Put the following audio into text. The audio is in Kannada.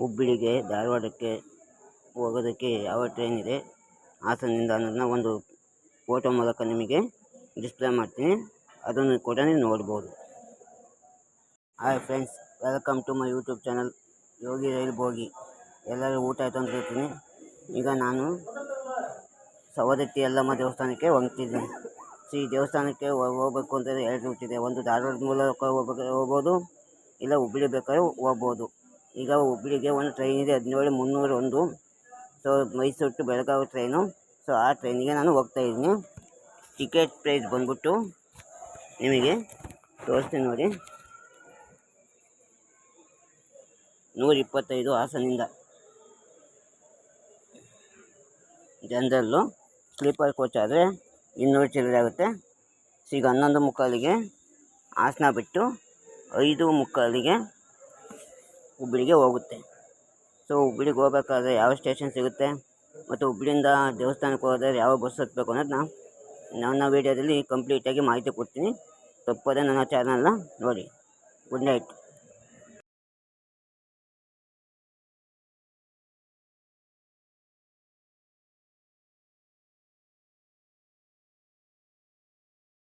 ಹುಬ್ಬಳ್ಳಿಗೆ ಧಾರವಾಡಕ್ಕೆ ಹೋಗೋದಕ್ಕೆ ಯಾವ ಟ್ರೈನ್ ಇದೆ ಹಾಸನದಿಂದ ಅನ್ನೋದನ್ನ ಒಂದು ಫೋಟೋ ಮೂಲಕ ನಿಮಗೆ ಡಿಸ್ಪ್ಲೇ ಮಾಡ್ತೀನಿ, ಅದನ್ನು ಕೂಡ ನೀವು ನೋಡ್ಬೋದು. Hi friends, welcome to my YouTube channel Yogi rail bogie. ಎಲ್ಲರೂ ಊಟ ಆಯಿತು ಅಂತ ಹೇಳ್ತೀನಿ. ಈಗ ನಾನು ಸವದತ್ತಿ ಯಲ್ಲಮ್ಮ ದೇವಸ್ಥಾನಕ್ಕೆ ಹೋಗ್ತಿದ್ದೀನಿ. ಈ ದೇವಸ್ಥಾನಕ್ಕೆ ಹೋಗ್ಬೇಕು ಅಂತಂದರೆ ಎರಡು ರೂಟ್ ಇದೆ. ಒಂದು ಧಾರವಾಡ ಮೂಲಕ ಹೋಗ್ಬೋದು, ಇಲ್ಲ ಹುಬ್ಬಳ್ಳಿ ಬೇಕಾದ್ರೆ ಹೋಗ್ಬೋದು. ಈಗ ಹುಬ್ಬಳ್ಳಿಗೆ ಒಂದು ಟ್ರೈನ್ ಇದೆ 17301. So Mysuru to Belagavi train. So ಆ ಟ್ರೈನಿಗೆ ನಾನು ಹೋಗ್ತಾಯಿದ್ದೀನಿ. ಟಿಕೆಟ್ ಪ್ರೈಸ್ ಬಂದ್ಬಿಟ್ಟು ನಿಮಗೆ ತೋರಿಸ್ತೀನಿ ನೋಡಿ, 125 ಹಾಸನಿಂದ. ಜನರಲ್ಲು ಸ್ಲೀಪರ್ ಕೋಚ್ ಆದರೆ 200 ಚಿಲ್ಲರೆ ಆಗುತ್ತೆ. ಸೊ ಈಗ 11:15ಗೆ ಹಾಸನ ಬಿಟ್ಟು 5:15ಗೆ ಹುಬ್ಬಳ್ಳಿಗೆ ಹೋಗುತ್ತೆ. ಸೊ ಹುಬ್ಬಳ್ಳಿಗೆ ಹೋಗ್ಬೇಕಾದ್ರೆ ಯಾವ ಸ್ಟೇಷನ್ ಸಿಗುತ್ತೆ ಮತ್ತು ಹುಬ್ಬಳ್ಳಿಯಿಂದ ದೇವಸ್ಥಾನಕ್ಕೆ ಹೋದರೆ ಯಾವ ಬಸ್ ಹತ್ತಬೇಕು ಅನ್ನೋದನ್ನ ನನ್ನ ವೀಡಿಯೋದಲ್ಲಿ ಕಂಪ್ಲೀಟಾಗಿ ಮಾಹಿತಿ ಕೊಡ್ತೀನಿ. ತಪ್ಪದೆ ನನ್ನ ಚಾನಲ್ನ ನೋಡಿ. Good night.